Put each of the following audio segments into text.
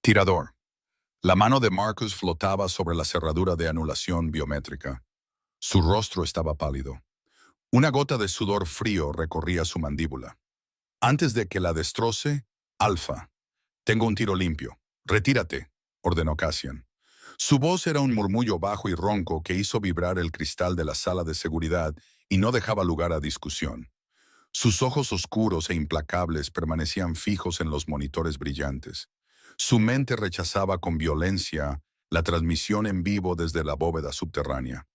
Tirador. La mano de Marcus flotaba sobre la cerradura de anulación biométrica. Su rostro estaba pálido. Una gota de sudor frío recorría su mandíbula. Antes de que la destroce, Alfa. Tengo un tiro limpio. Retírate, ordenó Cassian. Su voz era un murmullo bajo y ronco que hizo vibrar el cristal de la sala de seguridad y no dejaba lugar a discusión. Sus ojos oscuros e implacables permanecían fijos en los monitores brillantes. Su mente rechazaba con violencia la transmisión en vivo desde la bóveda subterránea.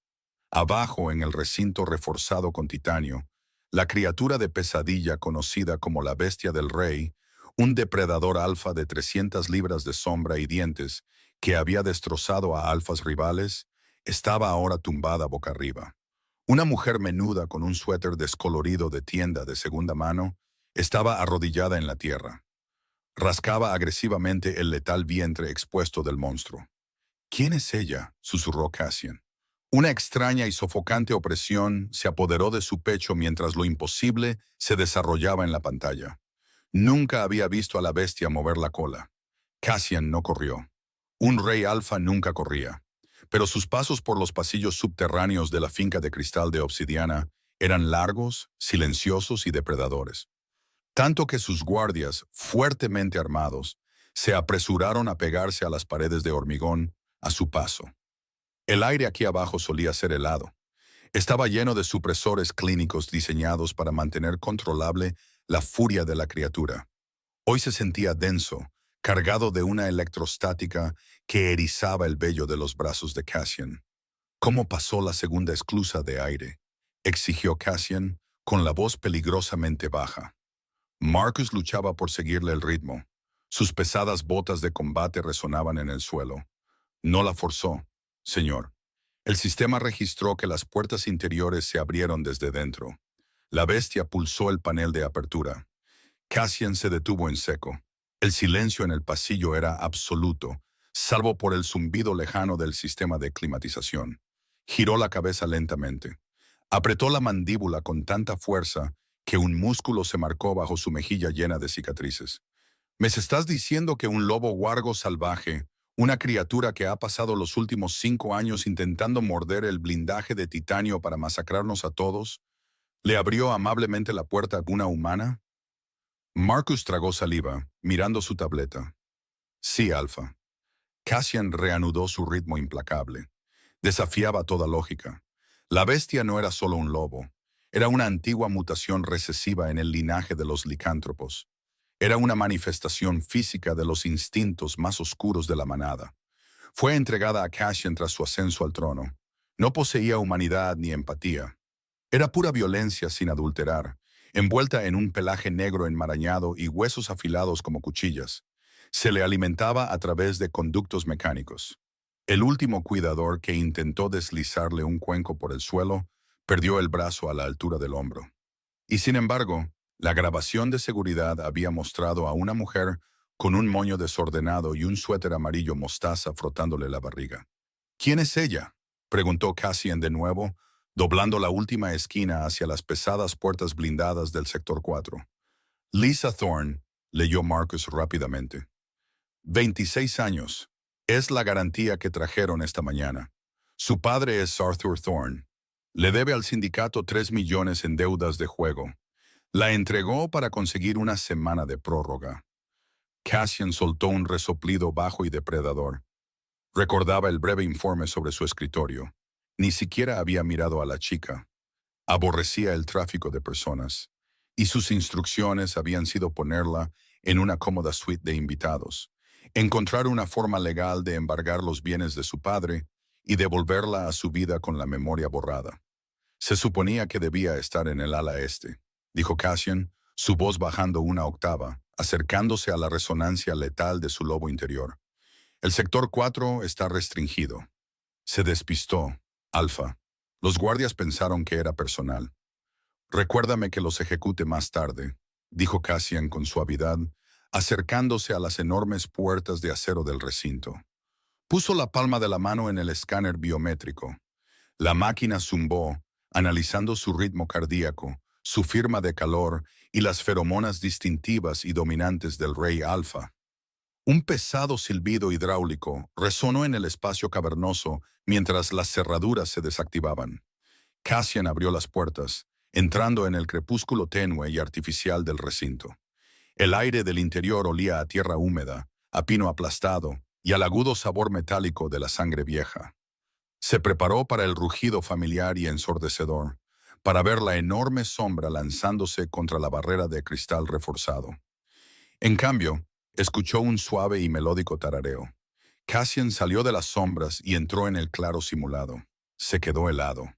Abajo, en el recinto reforzado con titanio, la criatura de pesadilla conocida como la Bestia del Rey, un depredador alfa de 300 libras de sombra y dientes que había destrozado a alfas rivales, estaba ahora tumbada boca arriba. Una mujer menuda con un suéter descolorido de tienda de segunda mano estaba arrodillada en la tierra. Rascaba agresivamente el letal vientre expuesto del monstruo. ¿Quién es ella?, susurró Cassian. Una extraña y sofocante opresión se apoderó de su pecho mientras lo imposible se desarrollaba en la pantalla. Nunca había visto a la bestia mover la cola. Cassian no corrió. Un rey alfa nunca corría. Pero sus pasos por los pasillos subterráneos de la finca de cristal de obsidiana eran largos, silenciosos y depredadores. Tanto que sus guardias, fuertemente armados, se apresuraron a pegarse a las paredes de hormigón a su paso. El aire aquí abajo solía ser helado. Estaba lleno de supresores clínicos diseñados para mantener controlable la furia de la criatura. Hoy se sentía denso, cargado de una electrostática que erizaba el vello de los brazos de Cassian. ¿Cómo pasó la segunda esclusa de aire?, exigió Cassian, con la voz peligrosamente baja. Marcus luchaba por seguirle el ritmo. Sus pesadas botas de combate resonaban en el suelo. No la forzó, señor. El sistema registró que las puertas interiores se abrieron desde dentro. La bestia pulsó el panel de apertura. Cassian se detuvo en seco. El silencio en el pasillo era absoluto, salvo por el zumbido lejano del sistema de climatización. Giró la cabeza lentamente. Apretó la mandíbula con tanta fuerza que un músculo se marcó bajo su mejilla llena de cicatrices. ¿Me estás diciendo que un lobo huargo salvaje, una criatura que ha pasado los últimos 5 años intentando morder el blindaje de titanio para masacrarnos a todos, le abrió amablemente la puerta a una humana? Marcus tragó saliva, mirando su tableta. Sí, Alfa. Cassian reanudó su ritmo implacable. Desafiaba toda lógica. La bestia no era solo un lobo. Era una antigua mutación recesiva en el linaje de los licántropos. Era una manifestación física de los instintos más oscuros de la manada. Fue entregada a Cassian tras su ascenso al trono. No poseía humanidad ni empatía. Era pura violencia sin adulterar, envuelta en un pelaje negro enmarañado y huesos afilados como cuchillas. Se le alimentaba a través de conductos mecánicos. El último cuidador que intentó deslizarle un cuenco por el suelo perdió el brazo a la altura del hombro. Y sin embargo, la grabación de seguridad había mostrado a una mujer con un moño desordenado y un suéter amarillo mostaza frotándole la barriga. ¿Quién es ella?, preguntó Cassian de nuevo, doblando la última esquina hacia las pesadas puertas blindadas del sector 4. Lisa Thorne, leyó Marcus rápidamente. 26 años. Es la garantía que trajeron esta mañana. Su padre es Arthur Thorne. Le debe al sindicato 3 millones en deudas de juego. La entregó para conseguir una semana de prórroga. Cassian soltó un resoplido bajo y depredador. Recordaba el breve informe sobre su escritorio. Ni siquiera había mirado a la chica. Aborrecía el tráfico de personas, y sus instrucciones habían sido ponerla en una cómoda suite de invitados, encontrar una forma legal de embargar los bienes de su padre y devolverla a su vida con la memoria borrada. Se suponía que debía estar en el ala este, dijo Cassian, su voz bajando una octava, acercándose a la resonancia letal de su lobo interior. El sector 4 está restringido. Se despistó, Alfa. Los guardias pensaron que era personal. Recuérdame que los ejecute más tarde, dijo Cassian con suavidad, acercándose a las enormes puertas de acero del recinto. Puso la palma de la mano en el escáner biométrico. La máquina zumbó, analizando su ritmo cardíaco, su firma de calor y las feromonas distintivas y dominantes del rey alfa. Un pesado silbido hidráulico resonó en el espacio cavernoso mientras las cerraduras se desactivaban. Cassian abrió las puertas, entrando en el crepúsculo tenue y artificial del recinto. El aire del interior olía a tierra húmeda, a pino aplastado y al agudo sabor metálico de la sangre vieja. Se preparó para el rugido familiar y ensordecedor, para ver la enorme sombra lanzándose contra la barrera de cristal reforzado. En cambio, escuchó un suave y melódico tarareo. Cassian salió de las sombras y entró en el claro simulado. Se quedó helado.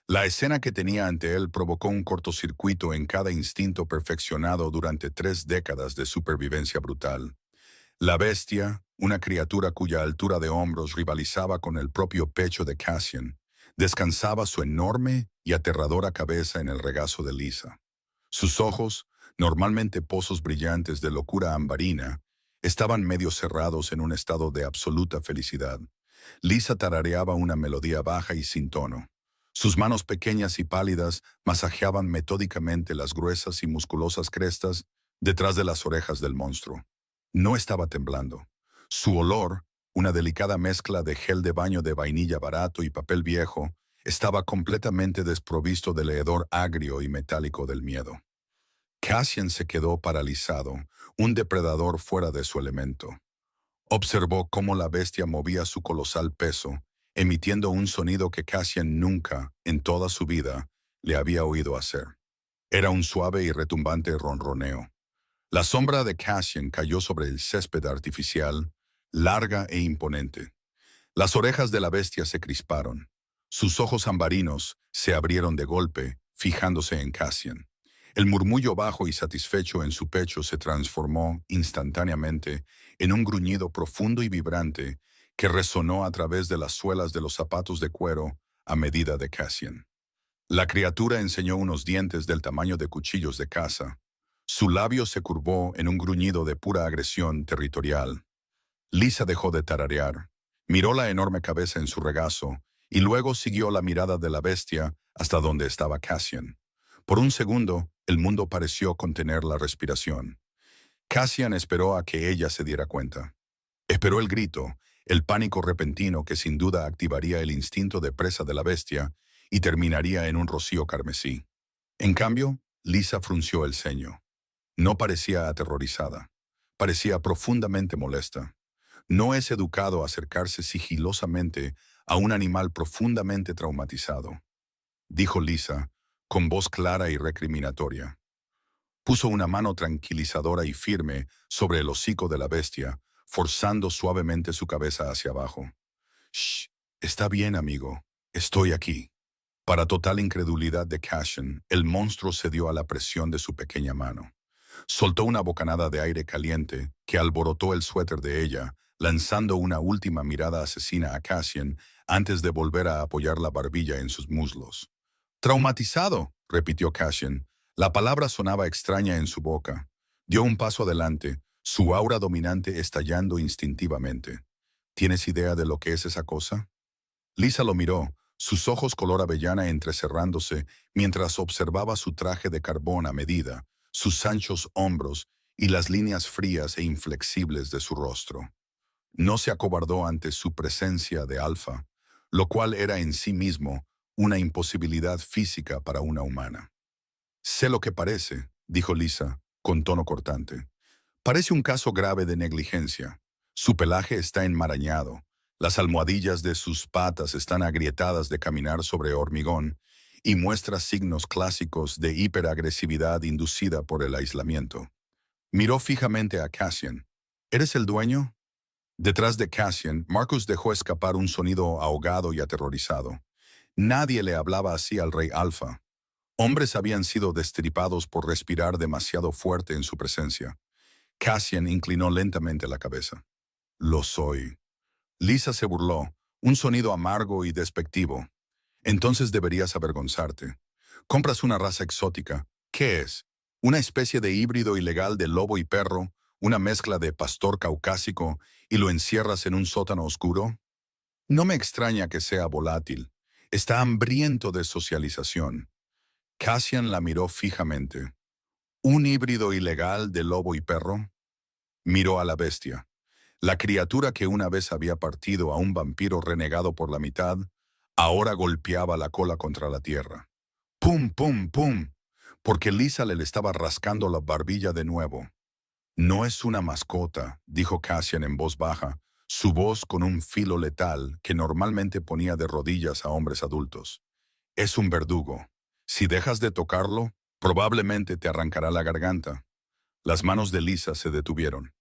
La escena que tenía ante él provocó un cortocircuito en cada instinto perfeccionado durante 3 décadas de supervivencia brutal. La bestia, una criatura cuya altura de hombros rivalizaba con el propio pecho de Cassian, descansaba su enorme y aterradora cabeza en el regazo de Lisa. Sus ojos, normalmente pozos brillantes de locura ambarina, estaban medio cerrados en un estado de absoluta felicidad. Lisa tarareaba una melodía baja y sin tono. Sus manos pequeñas y pálidas masajeaban metódicamente las gruesas y musculosas crestas detrás de las orejas del monstruo. No estaba temblando. Su olor, una delicada mezcla de gel de baño de vainilla barato y papel viejo, estaba completamente desprovisto del hedor agrio y metálico del miedo. Cassian se quedó paralizado, un depredador fuera de su elemento. Observó cómo la bestia movía su colosal peso, emitiendo un sonido que Cassian nunca, en toda su vida, le había oído hacer. Era un suave y retumbante ronroneo. La sombra de Cassian cayó sobre el césped artificial, larga e imponente. Las orejas de la bestia se crisparon. Sus ojos ambarinos se abrieron de golpe, fijándose en Cassian. El murmullo bajo y satisfecho en su pecho se transformó instantáneamente en un gruñido profundo y vibrante que resonó a través de las suelas de los zapatos de cuero a medida de Cassian. La criatura enseñó unos dientes del tamaño de cuchillos de caza. Su labio se curvó en un gruñido de pura agresión territorial. Lisa dejó de tararear, miró la enorme cabeza en su regazo y luego siguió la mirada de la bestia hasta donde estaba Cassian. Por un segundo, el mundo pareció contener la respiración. Cassian esperó a que ella se diera cuenta. Esperó el grito, el pánico repentino que sin duda activaría el instinto de presa de la bestia y terminaría en un rocío carmesí. En cambio, Lisa frunció el ceño. No parecía aterrorizada. Parecía profundamente molesta. No es educado acercarse sigilosamente a un animal profundamente traumatizado, dijo Lisa, con voz clara y recriminatoria. Puso una mano tranquilizadora y firme sobre el hocico de la bestia, forzando suavemente su cabeza hacia abajo. «Shh, está bien, amigo. Estoy aquí». Para total incredulidad de Cassian, el monstruo cedió a la presión de su pequeña mano. Soltó una bocanada de aire caliente que alborotó el suéter de ella, lanzando una última mirada asesina a Cassian antes de volver a apoyar la barbilla en sus muslos. «Traumatizado», repitió Cassian. La palabra sonaba extraña en su boca. Dio un paso adelante, su aura dominante estallando instintivamente. «¿Tienes idea de lo que es esa cosa?» Lisa lo miró, sus ojos color avellana entrecerrándose mientras observaba su traje de carbón a medida, sus anchos hombros y las líneas frías e inflexibles de su rostro. No se acobardó ante su presencia de alfa, lo cual era en sí mismo una imposibilidad física para una humana. «Sé lo que parece», dijo Lisa, con tono cortante. «Parece un caso grave de negligencia. Su pelaje está enmarañado, las almohadillas de sus patas están agrietadas de caminar sobre hormigón y muestra signos clásicos de hiperagresividad inducida por el aislamiento». Miró fijamente a Cassian. «¿Eres el dueño?» Detrás de Cassian, Marcus dejó escapar un sonido ahogado y aterrorizado. Nadie le hablaba así al rey Alfa. Hombres habían sido destripados por respirar demasiado fuerte en su presencia. Cassian inclinó lentamente la cabeza. «Lo soy». Lisa se burló, un sonido amargo y despectivo. «Entonces deberías avergonzarte. Compras una raza exótica. ¿Qué es? ¿Una especie de híbrido ilegal de lobo y perro? ¿Una mezcla de pastor caucásico y lo encierras en un sótano oscuro? No me extraña que sea volátil. Está hambriento de socialización». Cassian la miró fijamente. «¿Un híbrido ilegal de lobo y perro?» Miró a la bestia. La criatura que una vez había partido a un vampiro renegado por la mitad, ahora golpeaba la cola contra la tierra. ¡Pum, pum, pum! Porque Lisa le estaba rascando la barbilla de nuevo. No es una mascota, dijo Cassian en voz baja, su voz con un filo letal que normalmente ponía de rodillas a hombres adultos. Es un verdugo. Si dejas de tocarlo, probablemente te arrancará la garganta. Las manos de Lisa se detuvieron.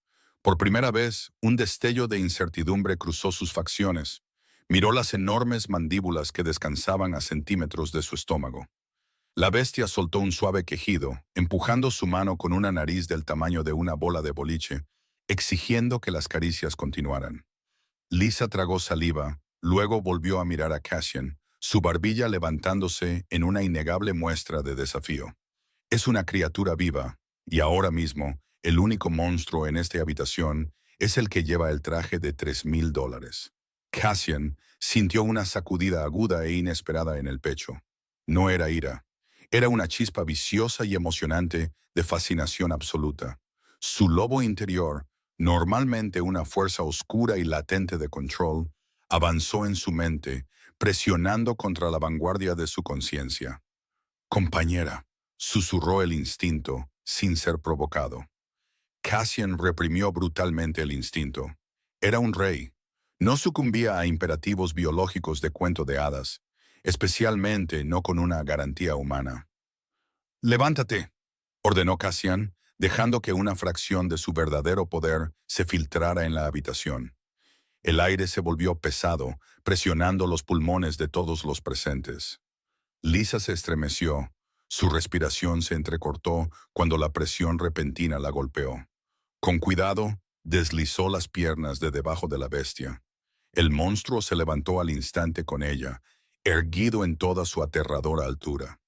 Por primera vez, un destello de incertidumbre cruzó sus facciones. Miró las enormes mandíbulas que descansaban a centímetros de su estómago. La bestia soltó un suave quejido, empujando su mano con una nariz del tamaño de una bola de boliche, exigiendo que las caricias continuaran. Lisa tragó saliva, luego volvió a mirar a Cassian, su barbilla levantándose en una innegable muestra de desafío. Es una criatura viva, y ahora mismo, el único monstruo en esta habitación es el que lleva el traje de $3,000. Cassian sintió una sacudida aguda e inesperada en el pecho. No era ira. Era una chispa viciosa y emocionante de fascinación absoluta. Su lobo interior, normalmente una fuerza oscura y latente de control, avanzó en su mente, presionando contra la vanguardia de su conciencia. Compañera, susurró el instinto, sin ser provocado. Cassian reprimió brutalmente el instinto. Era un rey. No sucumbía a imperativos biológicos de cuento de hadas, especialmente no con una garantía humana. «Levántate», ordenó Cassian, dejando que una fracción de su verdadero poder se filtrara en la habitación. El aire se volvió pesado, presionando los pulmones de todos los presentes. Lisa se estremeció. Su respiración se entrecortó cuando la presión repentina la golpeó. Con cuidado, deslizó las piernas de debajo de la bestia. El monstruo se levantó al instante con ella, erguido en toda su aterradora altura.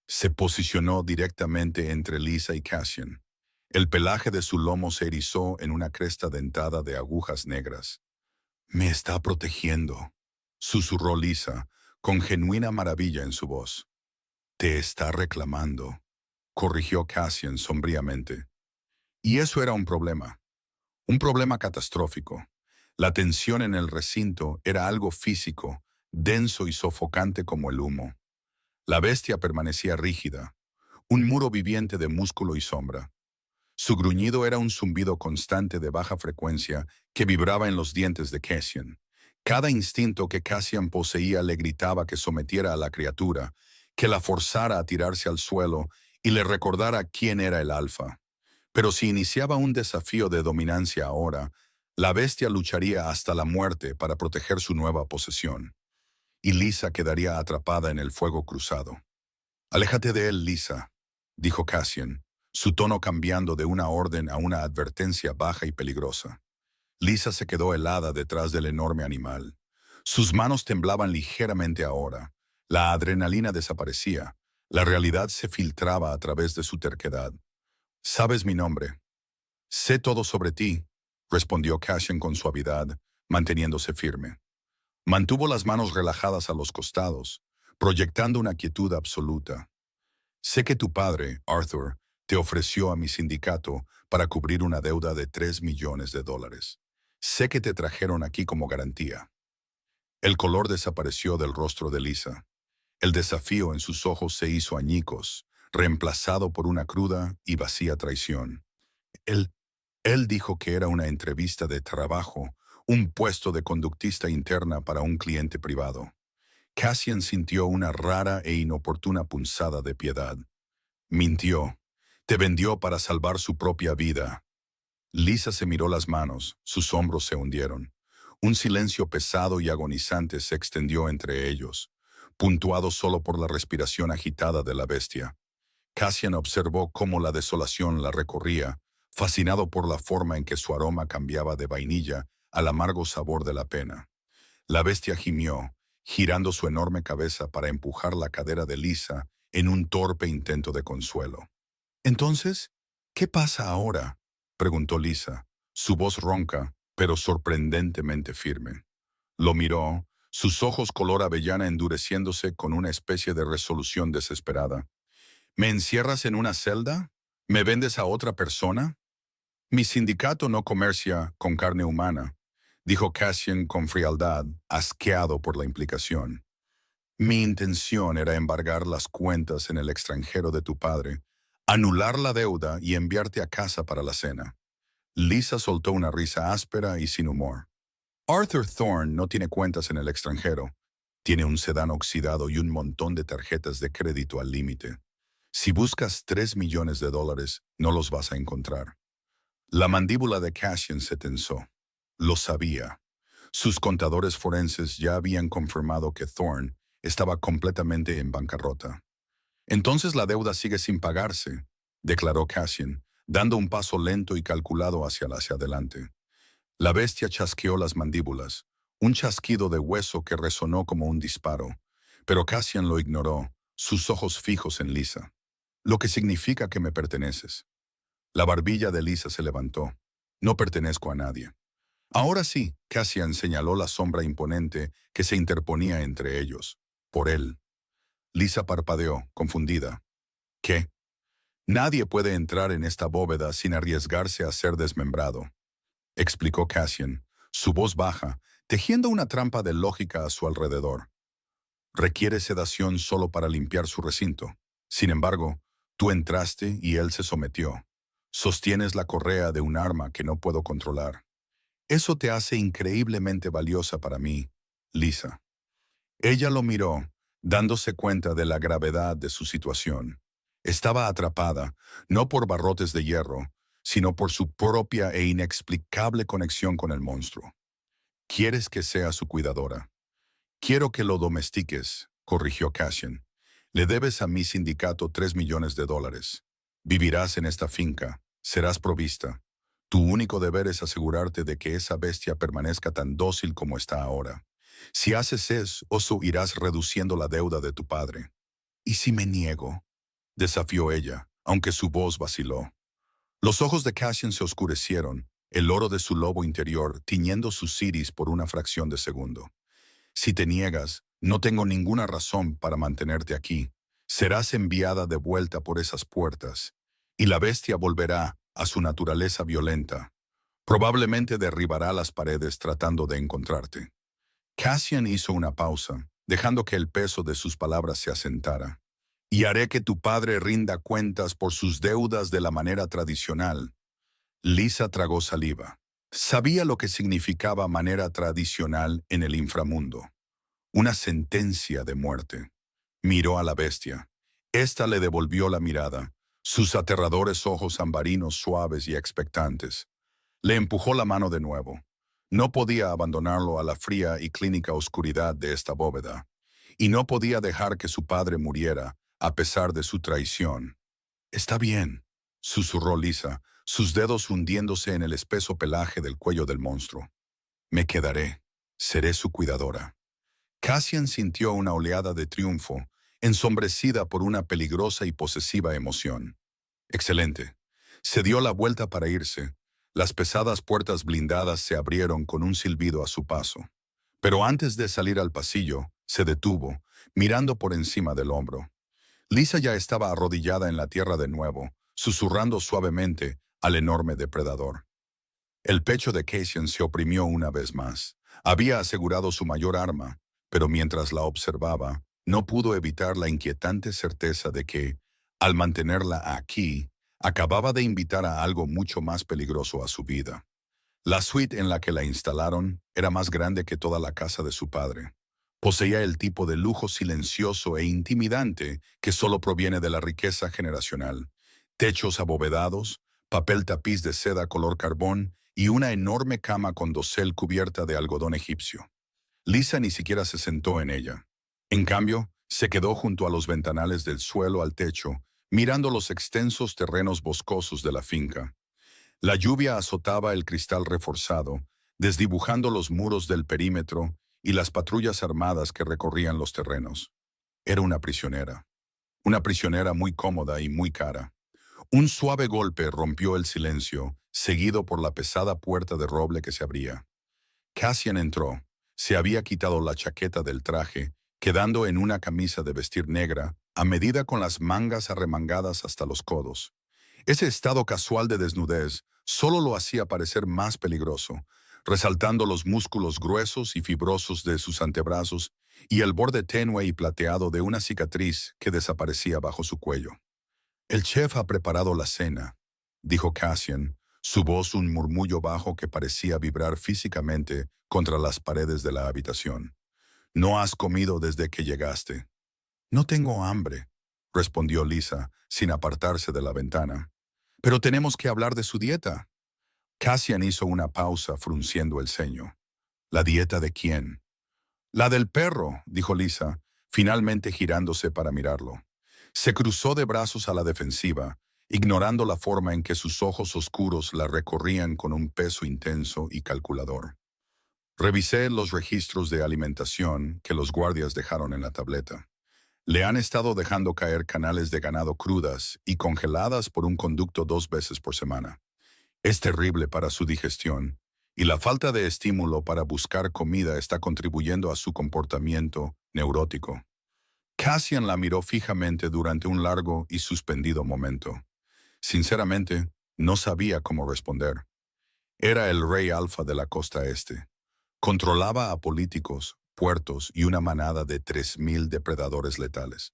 Se posicionó directamente entre Lisa y Cassian. El pelaje de su lomo se erizó en una cresta dentada de agujas negras. «Me está protegiendo», susurró Lisa, con genuina maravilla en su voz. «Te está reclamando», corrigió Cassian sombríamente. Y eso era un problema catastrófico. La tensión en el recinto era algo físico, denso y sofocante como el humo. La bestia permanecía rígida, un muro viviente de músculo y sombra. Su gruñido era un zumbido constante de baja frecuencia que vibraba en los dientes de Cassian. Cada instinto que Cassian poseía le gritaba que sometiera a la criatura, que la forzara a tirarse al suelo y le recordara quién era el alfa. Pero si iniciaba un desafío de dominancia ahora, la bestia lucharía hasta la muerte para proteger su nueva posesión. Y Lisa quedaría atrapada en el fuego cruzado. «Aléjate de él, Lisa», dijo Cassian, su tono cambiando de una orden a una advertencia baja y peligrosa. Lisa se quedó helada detrás del enorme animal. Sus manos temblaban ligeramente ahora. La adrenalina desaparecía. La realidad se filtraba a través de su terquedad. «Sabes mi nombre». «Sé todo sobre ti», respondió Cassian con suavidad, manteniéndose firme. Mantuvo las manos relajadas a los costados, proyectando una quietud absoluta. «Sé que tu padre, Arthur, te ofreció a mi sindicato para cubrir una deuda de $3 millones. Sé que te trajeron aquí como garantía». El color desapareció del rostro de Lisa. El desafío en sus ojos se hizo añicos, reemplazado por una cruda y vacía traición. Él, él dijo que era una entrevista de trabajo, un puesto de conductista interna para un cliente privado. Cassian sintió una rara e inoportuna punzada de piedad. Mintió. Te vendió para salvar su propia vida. Lisa se miró las manos, sus hombros se hundieron. Un silencio pesado y agonizante se extendió entre ellos, puntuado solo por la respiración agitada de la bestia. Cassian observó cómo la desolación la recorría, fascinado por la forma en que su aroma cambiaba de vainilla al amargo sabor de la pena. La bestia gimió, girando su enorme cabeza para empujar la cadera de Lisa en un torpe intento de consuelo. «Entonces, ¿qué pasa ahora?», preguntó Lisa, su voz ronca, pero sorprendentemente firme. Lo miró, sus ojos color avellana endureciéndose con una especie de resolución desesperada. «¿Me encierras en una celda? ¿Me vendes a otra persona?». Mi sindicato no comercia con carne humana, dijo Cassian con frialdad, asqueado por la implicación. Mi intención era embargar las cuentas en el extranjero de tu padre, anular la deuda y enviarte a casa para la cena. Lisa soltó una risa áspera y sin humor. Arthur Thorne no tiene cuentas en el extranjero. Tiene un sedán oxidado y un montón de tarjetas de crédito al límite. Si buscas $3 millones, no los vas a encontrar. La mandíbula de Cassian se tensó. Lo sabía. Sus contadores forenses ya habían confirmado que Thorne estaba completamente en bancarrota. Entonces la deuda sigue sin pagarse, declaró Cassian, dando un paso lento y calculado hacia adelante. La bestia chasqueó las mandíbulas, un chasquido de hueso que resonó como un disparo, pero Cassian lo ignoró, sus ojos fijos en Lisa. Lo que significa que me perteneces. La barbilla de Lisa se levantó. No pertenezco a nadie. Ahora sí, Cassian señaló la sombra imponente que se interponía entre ellos. Por él. Lisa parpadeó, confundida. ¿Qué? Nadie puede entrar en esta bóveda sin arriesgarse a ser desmembrado, explicó Cassian, su voz baja, tejiendo una trampa de lógica a su alrededor. Requiere sedación solo para limpiar su recinto. Sin embargo, tú entraste y él se sometió. Sostienes la correa de un arma que no puedo controlar. Eso te hace increíblemente valiosa para mí, Lisa. Ella lo miró, dándose cuenta de la gravedad de su situación. Estaba atrapada, no por barrotes de hierro, sino por su propia e inexplicable conexión con el monstruo. ¿Quieres que sea su cuidadora? Quiero que lo domestiques, corrigió Cassian. Le debes a mi sindicato $3 millones. Vivirás en esta finca, serás provista. Tu único deber es asegurarte de que esa bestia permanezca tan dócil como está ahora. Si haces eso, irás reduciendo la deuda de tu padre. ¿Y si me niego? Desafió ella, aunque su voz vaciló. Los ojos de Cassian se oscurecieron, el oro de su lobo interior tiñendo sus iris por una fracción de segundo. Si te niegas, no tengo ninguna razón para mantenerte aquí. Serás enviada de vuelta por esas puertas, y la bestia volverá a su naturaleza violenta. Probablemente derribará las paredes tratando de encontrarte. Cassian hizo una pausa, dejando que el peso de sus palabras se asentara. Y haré que tu padre rinda cuentas por sus deudas de la manera tradicional. Lisa tragó saliva. Sabía lo que significaba manera tradicional en el inframundo. Una sentencia de muerte. Miró a la bestia. Esta le devolvió la mirada, sus aterradores ojos ambarinos suaves y expectantes. Le empujó la mano de nuevo. No podía abandonarlo a la fría y clínica oscuridad de esta bóveda, y no podía dejar que su padre muriera, a pesar de su traición. Está bien, susurró Lisa, sus dedos hundiéndose en el espeso pelaje del cuello del monstruo. Me quedaré, seré su cuidadora. Cassian sintió una oleada de triunfo, ensombrecida por una peligrosa y posesiva emoción. Excelente. Se dio la vuelta para irse. Las pesadas puertas blindadas se abrieron con un silbido a su paso. Pero antes de salir al pasillo, se detuvo, mirando por encima del hombro. Lisa ya estaba arrodillada en la tierra de nuevo, susurrando suavemente al enorme depredador. El pecho de Cassian se oprimió una vez más. Había asegurado su mayor arma, pero mientras la observaba, no pudo evitar la inquietante certeza de que, al mantenerla aquí, acababa de invitar a algo mucho más peligroso a su vida. La suite en la que la instalaron era más grande que toda la casa de su padre. Poseía el tipo de lujo silencioso e intimidante que solo proviene de la riqueza generacional. Techos abovedados, papel tapiz de seda color carbón y una enorme cama con dosel cubierta de algodón egipcio. Lisa ni siquiera se sentó en ella. En cambio, se quedó junto a los ventanales del suelo al techo, mirando los extensos terrenos boscosos de la finca. La lluvia azotaba el cristal reforzado, desdibujando los muros del perímetro y las patrullas armadas que recorrían los terrenos. Era una prisionera muy cómoda y muy cara. Un suave golpe rompió el silencio, seguido por la pesada puerta de roble que se abría. Cassian entró. Se había quitado la chaqueta del traje, quedando en una camisa de vestir negra, a medida con las mangas arremangadas hasta los codos. Ese estado casual de desnudez solo lo hacía parecer más peligroso, resaltando los músculos gruesos y fibrosos de sus antebrazos y el borde tenue y plateado de una cicatriz que desaparecía bajo su cuello. «El chef ha preparado la cena», dijo Cassian, su voz un murmullo bajo que parecía vibrar físicamente contra las paredes de la habitación. «¿No has comido desde que llegaste?» «No tengo hambre», respondió Lisa, sin apartarse de la ventana. «Pero tenemos que hablar de su dieta». Cassian hizo una pausa frunciendo el ceño. «¿La dieta de quién?» «La del perro», dijo Lisa, finalmente girándose para mirarlo. Se cruzó de brazos a la defensiva, ignorando la forma en que sus ojos oscuros la recorrían con un peso intenso y calculador. Revisé los registros de alimentación que los guardias dejaron en la tableta. Le han estado dejando caer canales de ganado crudas y congeladas por un conducto 2 veces por semana. Es terrible para su digestión, y la falta de estímulo para buscar comida está contribuyendo a su comportamiento neurótico. Cassian la miró fijamente durante un largo y suspendido momento. Sinceramente, no sabía cómo responder. Era el rey alfa de la costa este. Controlaba a políticos, puertos y una manada de 3.000 depredadores letales.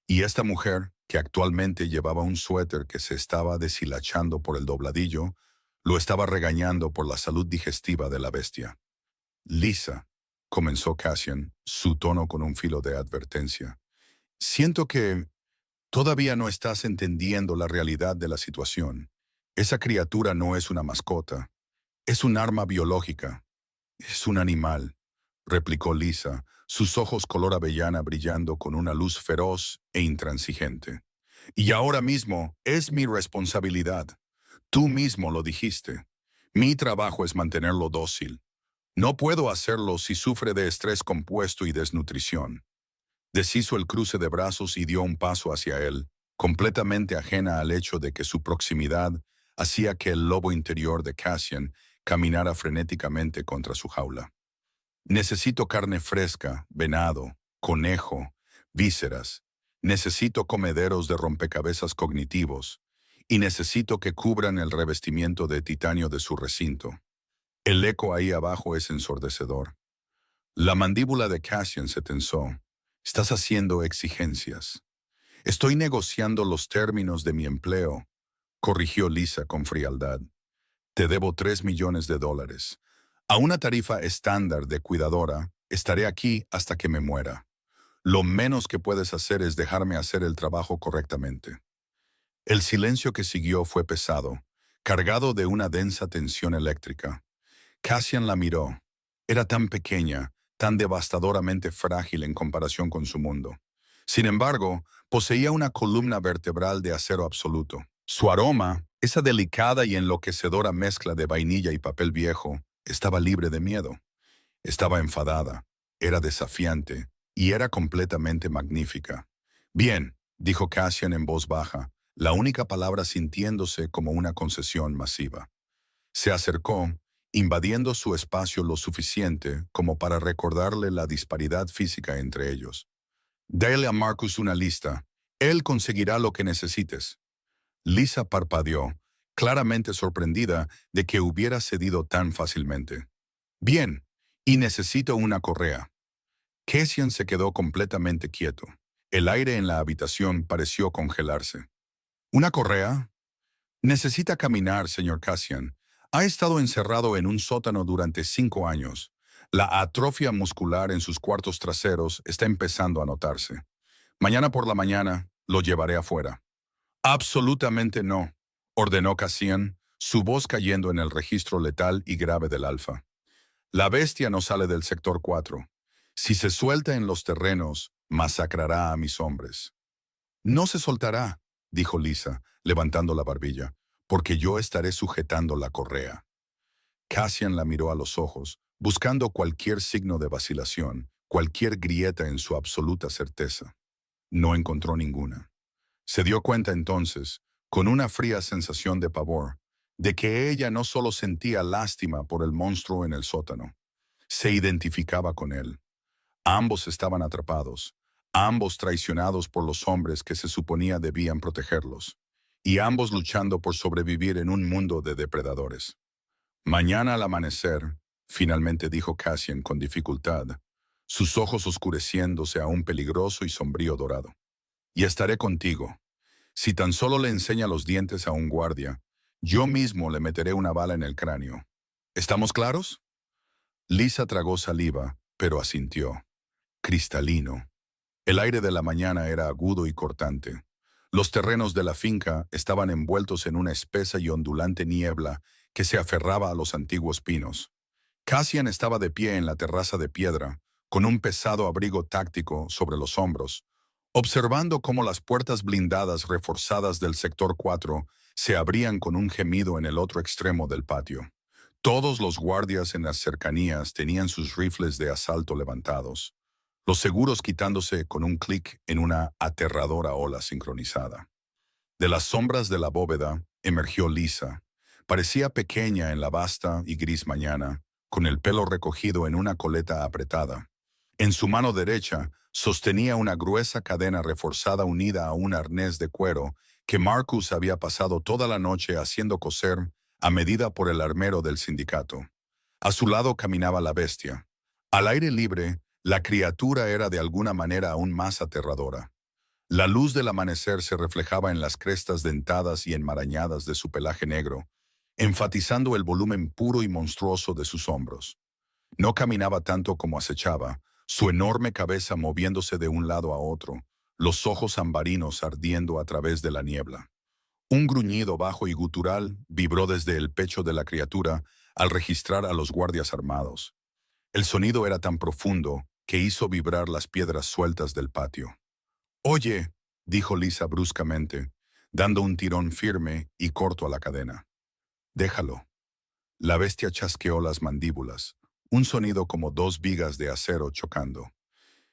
Y esta mujer, que actualmente llevaba un suéter que se estaba deshilachando por el dobladillo, lo estaba regañando por la salud digestiva de la bestia. «Lisa», comenzó Cassian, su tono con un filo de advertencia. «Siento que todavía no estás entendiendo la realidad de la situación. Esa criatura no es una mascota. Es un arma biológica. Es un animal», replicó Lisa, sus ojos color avellana brillando con una luz feroz e intransigente. «Y ahora mismo es mi responsabilidad. Tú mismo lo dijiste. Mi trabajo es mantenerlo dócil. No puedo hacerlo si sufre de estrés compuesto y desnutrición». Deshizo el cruce de brazos y dio un paso hacia él, completamente ajena al hecho de que su proximidad hacía que el lobo interior de Cassian caminara frenéticamente contra su jaula. «Necesito carne fresca, venado, conejo, vísceras. Necesito comederos de rompecabezas cognitivos. Y necesito que cubran el revestimiento de titanio de su recinto». El eco ahí abajo es ensordecedor. La mandíbula de Cassian se tensó. «Estás haciendo exigencias». «Estoy negociando los términos de mi empleo», corrigió Lisa con frialdad. «Te debo $3 millones. A una tarifa estándar de cuidadora, estaré aquí hasta que me muera. Lo menos que puedes hacer es dejarme hacer el trabajo correctamente». El silencio que siguió fue pesado, cargado de una densa tensión eléctrica. Cassian la miró. Era tan pequeña, tan devastadoramente frágil en comparación con su mundo. Sin embargo, poseía una columna vertebral de acero absoluto. Su aroma, esa delicada y enloquecedora mezcla de vainilla y papel viejo, estaba libre de miedo. Estaba enfadada, era desafiante y era completamente magnífica. «Bien», dijo Cassian en voz baja, la única palabra sintiéndose como una concesión masiva. Se acercó, invadiendo su espacio lo suficiente como para recordarle la disparidad física entre ellos. «Dale a Marcus una lista. Él conseguirá lo que necesites». Lisa parpadeó, claramente sorprendida de que hubiera cedido tan fácilmente. «Bien, y necesito una correa». Cassian se quedó completamente quieto. El aire en la habitación pareció congelarse. «¿Una correa?» «Necesita caminar, señor Cassian. Ha estado encerrado en un sótano durante 5 años. La atrofia muscular en sus cuartos traseros está empezando a notarse. Mañana por la mañana lo llevaré afuera». «Absolutamente no», ordenó Cassian, su voz cayendo en el registro letal y grave del alfa. «La bestia no sale del sector 4. Si se suelta en los terrenos, masacrará a mis hombres». «No se soltará», dijo Lisa, levantando la barbilla, «porque yo estaré sujetando la correa». Cassian la miró a los ojos, buscando cualquier signo de vacilación, cualquier grieta en su absoluta certeza. No encontró ninguna. Se dio cuenta entonces, con una fría sensación de pavor, de que ella no solo sentía lástima por el monstruo en el sótano, se identificaba con él. Ambos estaban atrapados, ambos traicionados por los hombres que se suponía debían protegerlos. y ambos luchando por sobrevivir en un mundo de depredadores. Mañana al amanecer, finalmente dijo Cassian con dificultad, sus ojos oscureciéndose a un peligroso y sombrío dorado. Y estaré contigo. Si tan solo le enseña los dientes a un guardia, yo mismo le meteré una bala en el cráneo. ¿Estamos claros? Lisa tragó saliva, pero asintió. Cristalino. El aire de la mañana era agudo y cortante. Los terrenos de la finca estaban envueltos en una espesa y ondulante niebla que se aferraba a los antiguos pinos. Cassian estaba de pie en la terraza de piedra, con un pesado abrigo táctico sobre los hombros, observando cómo las puertas blindadas reforzadas del sector 4 se abrían con un gemido en el otro extremo del patio. Todos los guardias en las cercanías tenían sus rifles de asalto levantados, los seguros quitándose con un clic en una aterradora ola sincronizada. De las sombras de la bóveda emergió Lisa. Parecía pequeña en la vasta y gris mañana, con el pelo recogido en una coleta apretada. En su mano derecha sostenía una gruesa cadena reforzada unida a un arnés de cuero que Marcus había pasado toda la noche haciendo coser a medida por el armero del sindicato. A su lado caminaba la bestia. Al aire libre, la criatura era de alguna manera aún más aterradora. La luz del amanecer se reflejaba en las crestas dentadas y enmarañadas de su pelaje negro, enfatizando el volumen puro y monstruoso de sus hombros. No caminaba tanto como acechaba, su enorme cabeza moviéndose de un lado a otro, los ojos ambarinos ardiendo a través de la niebla. Un gruñido bajo y gutural vibró desde el pecho de la criatura al registrar a los guardias armados. El sonido era tan profundo que hizo vibrar las piedras sueltas del patio. «Oye», dijo Lisa bruscamente, dando un tirón firme y corto a la cadena. «Déjalo». La bestia chasqueó las mandíbulas, un sonido como dos vigas de acero chocando.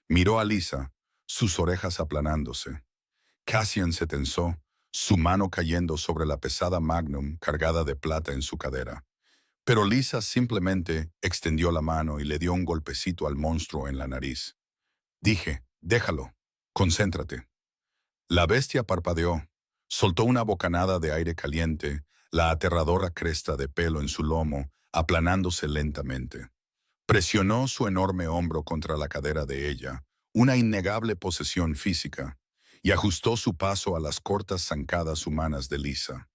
Miró a Lisa, sus orejas aplanándose. Cassian se tensó, su mano cayendo sobre la pesada Magnum cargada de plata en su cadera. Pero Lisa simplemente extendió la mano y le dio un golpecito al monstruo en la nariz. Dije, déjalo, concéntrate. La bestia parpadeó, soltó una bocanada de aire caliente, la aterradora cresta de pelo en su lomo, aplanándose lentamente. Presionó su enorme hombro contra la cadera de ella, una innegable posesión física, y ajustó su paso a las cortas zancadas humanas de Lisa.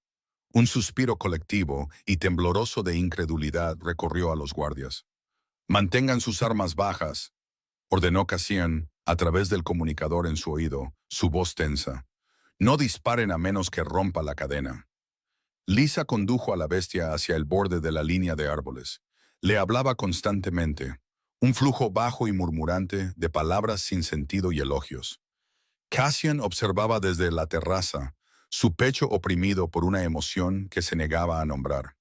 Un suspiro colectivo y tembloroso de incredulidad recorrió a los guardias. «Mantengan sus armas bajas», ordenó Cassian a través del comunicador en su oído, su voz tensa. «No disparen a menos que rompa la cadena». Lisa condujo a la bestia hacia el borde de la línea de árboles. Le hablaba constantemente, un flujo bajo y murmurante de palabras sin sentido y elogios. Cassian observaba desde la terraza, su pecho oprimido por una emoción que se negaba a nombrar.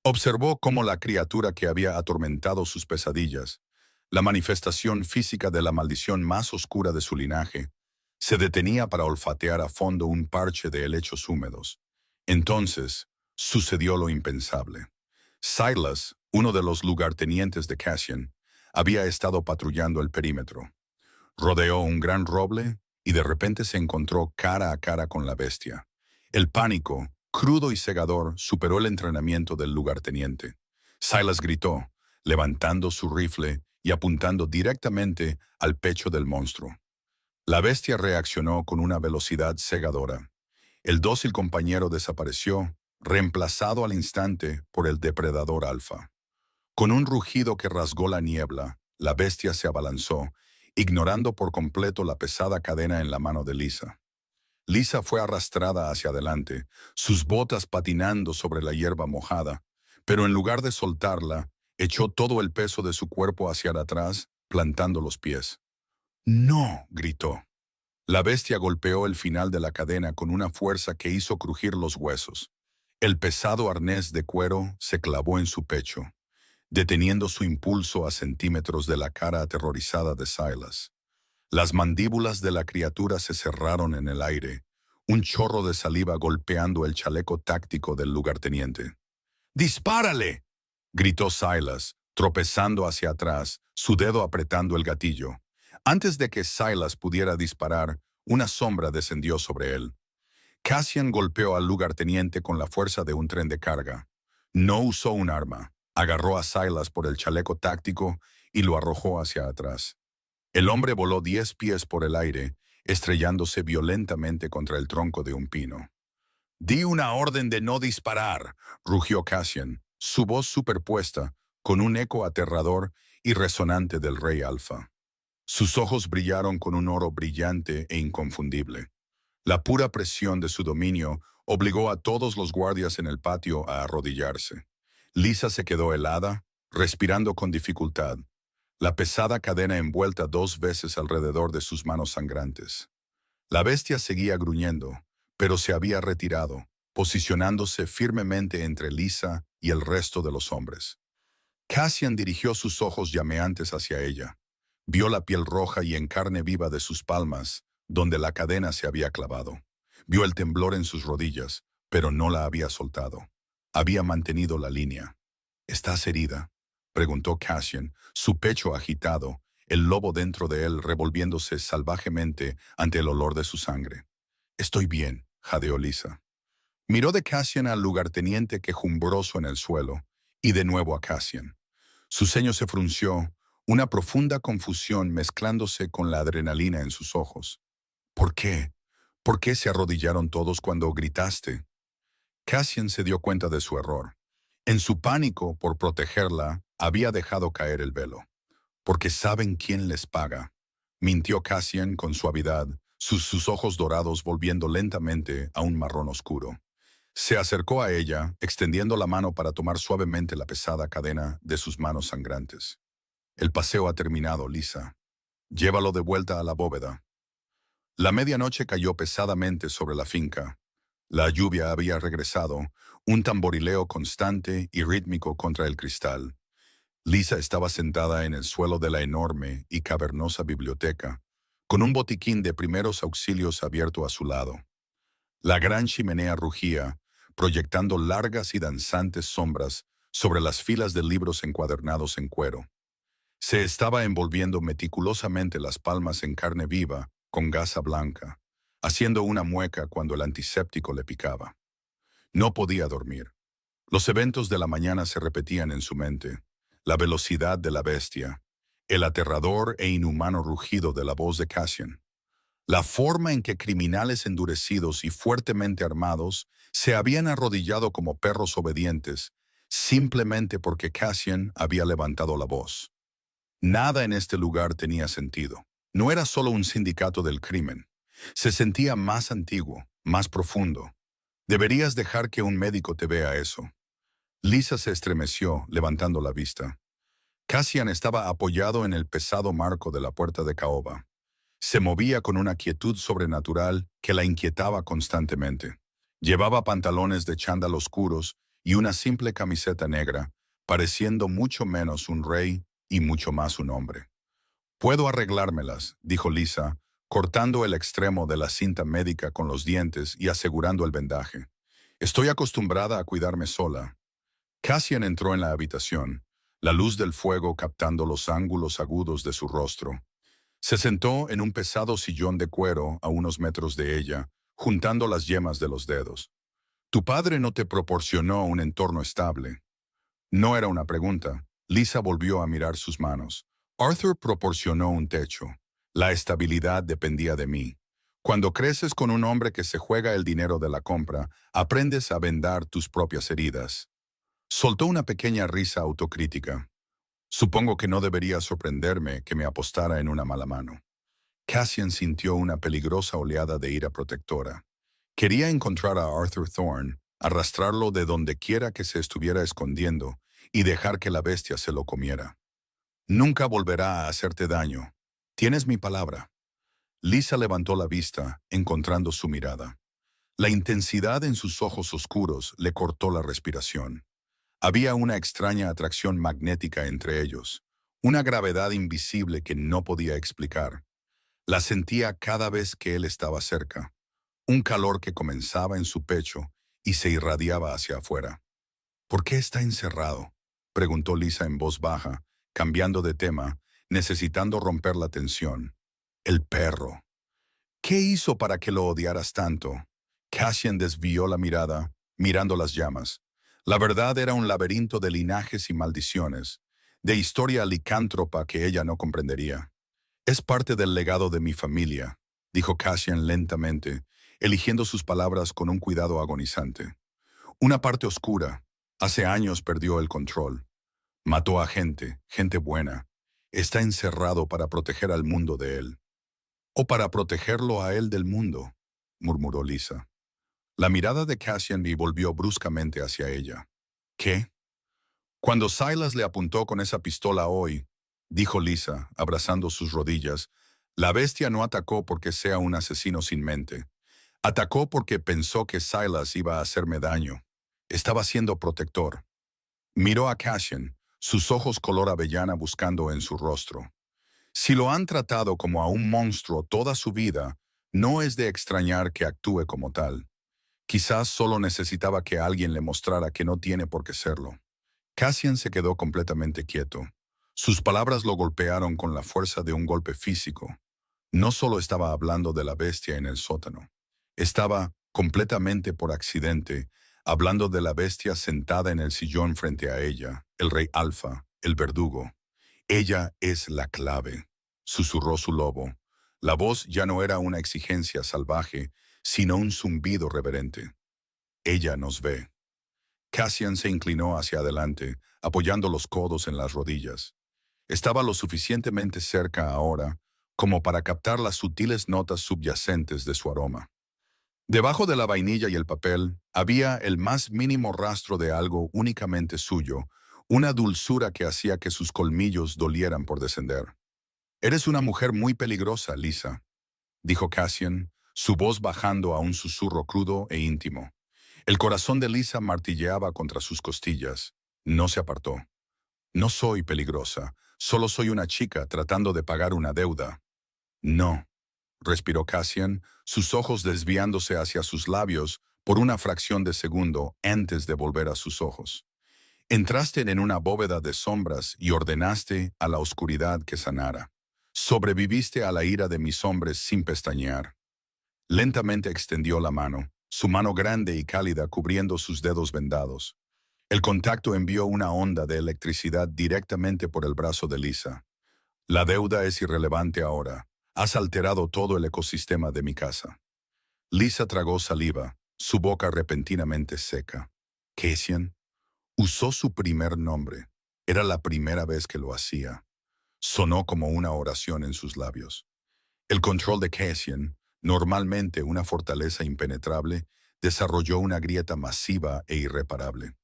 Observó cómo la criatura que había atormentado sus pesadillas, la manifestación física de la maldición más oscura de su linaje, se detenía para olfatear a fondo un parche de helechos húmedos. Entonces, sucedió lo impensable. Silas, uno de los lugartenientes de Cassian, había estado patrullando el perímetro. Rodeó un gran roble y de repente se encontró cara a cara con la bestia. El pánico, crudo y cegador, superó el entrenamiento del lugarteniente. Silas gritó, levantando su rifle y apuntando directamente al pecho del monstruo. La bestia reaccionó con una velocidad cegadora. El dócil compañero desapareció, reemplazado al instante por el depredador alfa. Con un rugido que rasgó la niebla, la bestia se abalanzó, ignorando por completo la pesada cadena en la mano de Lisa. Lisa fue arrastrada hacia adelante, sus botas patinando sobre la hierba mojada, pero en lugar de soltarla, echó todo el peso de su cuerpo hacia atrás, plantando los pies. «¡No!», gritó. La bestia golpeó el final de la cadena con una fuerza que hizo crujir los huesos. El pesado arnés de cuero se clavó en su pecho, deteniendo su impulso a centímetros de la cara aterrorizada de Silas. Las mandíbulas de la criatura se cerraron en el aire, un chorro de saliva golpeando el chaleco táctico del lugarteniente. «¡Dispárale!», gritó Silas, tropezando hacia atrás, su dedo apretando el gatillo. Antes de que Silas pudiera disparar, una sombra descendió sobre él. Cassian golpeó al lugarteniente con la fuerza de un tren de carga. No usó un arma. Agarró a Silas por el chaleco táctico y lo arrojó hacia atrás. El hombre voló 10 pies por el aire, estrellándose violentamente contra el tronco de un pino. «Di una orden de no disparar», rugió Cassian, su voz superpuesta, con un eco aterrador y resonante del Rey Alfa. Sus ojos brillaron con un oro brillante e inconfundible. La pura presión de su dominio obligó a todos los guardias en el patio a arrodillarse. Lisa se quedó helada, respirando con dificultad, la pesada cadena envuelta 2 veces alrededor de sus manos sangrantes. La bestia seguía gruñendo, pero se había retirado, posicionándose firmemente entre Lisa y el resto de los hombres. Cassian dirigió sus ojos llameantes hacia ella. Vio la piel roja y en carne viva de sus palmas, donde la cadena se había clavado. Vio el temblor en sus rodillas, pero no la había soltado. Había mantenido la línea. «¿Estás herida?», preguntó Cassian, su pecho agitado, el lobo dentro de él revolviéndose salvajemente ante el olor de su sangre. «Estoy bien», jadeó Lisa. Miró de Cassian al lugarteniente quejumbroso en el suelo, y de nuevo a Cassian. Su ceño se frunció, una profunda confusión mezclándose con la adrenalina en sus ojos. «¿Por qué? ¿Por qué se arrodillaron todos cuando gritaste?». Cassian se dio cuenta de su error. En su pánico por protegerla, había dejado caer el velo. «Porque saben quién les paga», mintió Cassian con suavidad, sus ojos dorados volviendo lentamente a un marrón oscuro. Se acercó a ella, extendiendo la mano para tomar suavemente la pesada cadena de sus manos sangrantes. «El paseo ha terminado, Lisa. Llévalo de vuelta a la bóveda». La medianoche cayó pesadamente sobre la finca. La lluvia había regresado, un tamborileo constante y rítmico contra el cristal. Lisa estaba sentada en el suelo de la enorme y cavernosa biblioteca, con un botiquín de primeros auxilios abierto a su lado. La gran chimenea rugía, proyectando largas y danzantes sombras sobre las filas de libros encuadernados en cuero. Se estaba envolviendo meticulosamente las palmas en carne viva, con gasa blanca, haciendo una mueca cuando el antiséptico le picaba. No podía dormir. Los eventos de la mañana se repetían en su mente. La velocidad de la bestia, el aterrador e inhumano rugido de la voz de Cassian. La forma en que criminales endurecidos y fuertemente armados se habían arrodillado como perros obedientes, simplemente porque Cassian había levantado la voz. Nada en este lugar tenía sentido. No era solo un sindicato del crimen. Se sentía más antiguo, más profundo. Deberías dejar que un médico te vea eso. Lisa se estremeció, levantando la vista. Cassian estaba apoyado en el pesado marco de la puerta de caoba. Se movía con una quietud sobrenatural que la inquietaba constantemente. Llevaba pantalones de chándal oscuros y una simple camiseta negra, pareciendo mucho menos un rey y mucho más un hombre. «Puedo arreglármelas», dijo Lisa, cortando el extremo de la cinta médica con los dientes y asegurando el vendaje. «Estoy acostumbrada a cuidarme sola». Cassian entró en la habitación, la luz del fuego captando los ángulos agudos de su rostro. Se sentó en un pesado sillón de cuero a unos metros de ella, juntando las yemas de los dedos. «¿Tu padre no te proporcionó un entorno estable?». No era una pregunta. Lisa volvió a mirar sus manos. «Arthur proporcionó un techo. La estabilidad dependía de mí. Cuando creces con un hombre que se juega el dinero de la compra, aprendes a vendar tus propias heridas». Soltó una pequeña risa autocrítica. «Supongo que no debería sorprenderme que me apostara en una mala mano». Cassian sintió una peligrosa oleada de ira protectora. Quería encontrar a Arthur Thorne, arrastrarlo de donde quiera que se estuviera escondiendo y dejar que la bestia se lo comiera. «Nunca volverá a hacerte daño. Tienes mi palabra». Lisa levantó la vista, encontrando su mirada. La intensidad en sus ojos oscuros le cortó la respiración. Había una extraña atracción magnética entre ellos, una gravedad invisible que no podía explicar. La sentía cada vez que él estaba cerca, un calor que comenzaba en su pecho y se irradiaba hacia afuera. «¿Por qué está encerrado?», preguntó Lisa en voz baja, cambiando de tema, necesitando romper la tensión. «El perro». «¿Qué hizo para que lo odiaras tanto? Cassian desvió la mirada, mirando las llamas. La verdad era un laberinto de linajes y maldiciones, de historia licántropa que ella no comprendería. Es parte del legado de mi familia, dijo Cassian lentamente, eligiendo sus palabras con un cuidado agonizante. Una parte oscura. Hace años perdió el control. Mató a gente, gente buena. Está encerrado para proteger al mundo de él. O para protegerlo a él del mundo, murmuró Lisa. La mirada de Cassian volvió bruscamente hacia ella. ¿Qué? Cuando Silas le apuntó con esa pistola hoy, dijo Lisa, abrazando sus rodillas, la bestia no atacó porque sea un asesino sin mente. Atacó porque pensó que Silas iba a hacerme daño. Estaba siendo protector. Miró a Cassian, sus ojos color avellana buscando en su rostro. Si lo han tratado como a un monstruo toda su vida, no es de extrañar que actúe como tal. Quizás solo necesitaba que alguien le mostrara que no tiene por qué serlo. Cassian se quedó completamente quieto. Sus palabras lo golpearon con la fuerza de un golpe físico. No solo estaba hablando de la bestia en el sótano. Estaba, completamente por accidente, hablando de la bestia sentada en el sillón frente a ella, el rey Alfa, el verdugo. Ella es la clave, susurró su lobo. La voz ya no era una exigencia salvaje, sino un zumbido reverente. Ella nos ve. Cassian se inclinó hacia adelante, apoyando los codos en las rodillas. Estaba lo suficientemente cerca ahora como para captar las sutiles notas subyacentes de su aroma. Debajo de la vainilla y el papel había el más mínimo rastro de algo únicamente suyo, una dulzura que hacía que sus colmillos dolieran por descender. «Eres una mujer muy peligrosa, Lisa», dijo Cassian, su voz bajando a un susurro crudo e íntimo. El corazón de Lisa martilleaba contra sus costillas. No se apartó. «No soy peligrosa, solo soy una chica tratando de pagar una deuda». «No», respiró Cassian, sus ojos desviándose hacia sus labios por una fracción de segundo antes de volver a sus ojos. «Entraste en una bóveda de sombras y ordenaste a la oscuridad que sanara. Sobreviviste a la ira de mis hombres sin pestañear». Lentamente extendió la mano, su mano grande y cálida cubriendo sus dedos vendados. El contacto envió una onda de electricidad directamente por el brazo de Lisa. «La deuda es irrelevante ahora. Has alterado todo el ecosistema de mi casa». Lisa tragó saliva, su boca repentinamente seca. Cassian usó su primer nombre. Era la primera vez que lo hacía. Sonó como una oración en sus labios. El control de Cassian, normalmente una fortaleza impenetrable, desarrolló una grieta masiva e irreparable.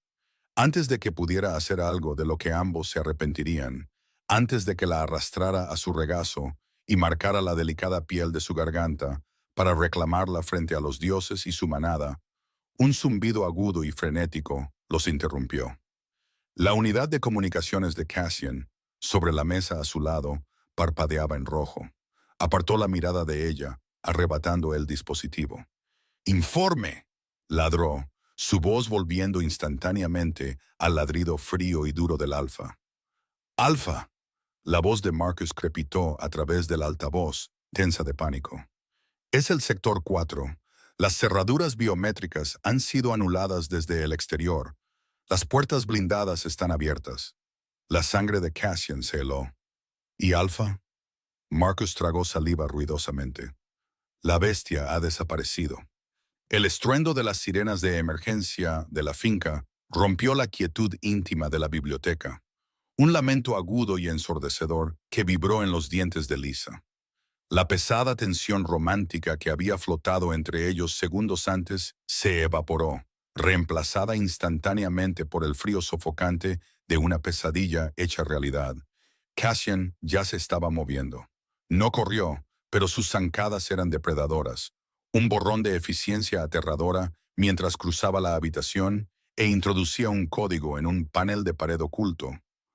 Antes de que pudiera hacer algo de lo que ambos se arrepentirían, antes de que la arrastrara a su regazo y marcara la delicada piel de su garganta para reclamarla frente a los dioses y su manada, un zumbido agudo y frenético los interrumpió. La unidad de comunicaciones de Cassian, sobre la mesa a su lado, parpadeaba en rojo. Apartó la mirada de ella, arrebatando el dispositivo. «¡Informe!», ladró, su voz volviendo instantáneamente al ladrido frío y duro del Alfa. «¡Alfa!», la voz de Marcus crepitó a través del altavoz, tensa de pánico. «Es el sector 4. Las cerraduras biométricas han sido anuladas desde el exterior. Las puertas blindadas están abiertas». La sangre de Cassian se heló. «¿Y Alfa?». Marcus tragó saliva ruidosamente. «La bestia ha desaparecido». El estruendo de las sirenas de emergencia de la finca rompió la quietud íntima de la biblioteca. Un lamento agudo y ensordecedor que vibró en los dientes de Lisa. La pesada tensión romántica que había flotado entre ellos segundos antes se evaporó, reemplazada instantáneamente por el frío sofocante de una pesadilla hecha realidad. Cassian ya se estaba moviendo. No corrió, pero sus zancadas eran depredadoras. Un borrón de eficiencia aterradora mientras cruzaba la habitación e introducía un código en un panel de pared oculto.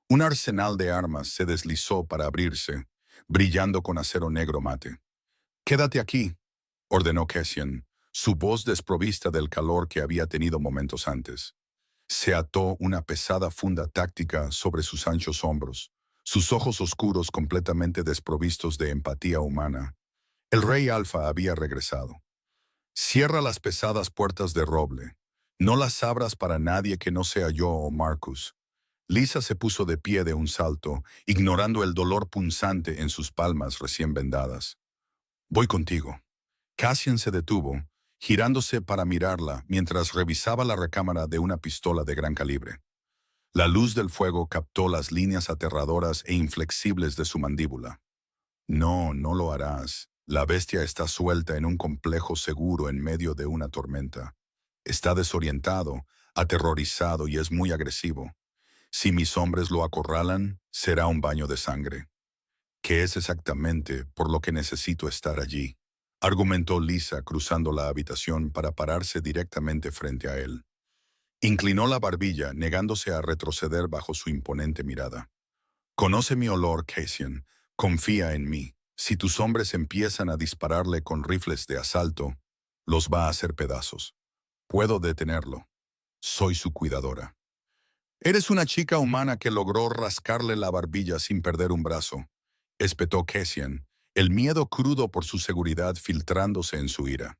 Un arsenal de armas se deslizó para abrirse, brillando con acero negro mate. «Quédate aquí», ordenó Cassian, su voz desprovista del calor que había tenido momentos antes. Se ató una pesada funda táctica sobre sus anchos hombros, sus ojos oscuros completamente desprovistos de empatía humana. El rey Alfa había regresado. Cierra las pesadas puertas de roble. No las abras para nadie que no sea yo o Marcus. Lisa se puso de pie de un salto, ignorando el dolor punzante en sus palmas recién vendadas. Voy contigo. Cassian se detuvo, girándose para mirarla mientras revisaba la recámara de una pistola de gran calibre. La luz del fuego captó las líneas aterradoras e inflexibles de su mandíbula. No, no lo harás. La bestia está suelta en un complejo seguro en medio de una tormenta. Está desorientado, aterrorizado y es muy agresivo. Si mis hombres lo acorralan, será un baño de sangre. ¿Qué es exactamente por lo que necesito estar allí?, argumentó Lisa cruzando la habitación para pararse directamente frente a él. Inclinó la barbilla, negándose a retroceder bajo su imponente mirada. Conoce mi olor, Cassian. Confía en mí. Si tus hombres empiezan a dispararle con rifles de asalto, los va a hacer pedazos. Puedo detenerlo. Soy su cuidadora. Eres una chica humana que logró rascarle la barbilla sin perder un brazo, espetó Cassian, el miedo crudo por su seguridad filtrándose en su ira.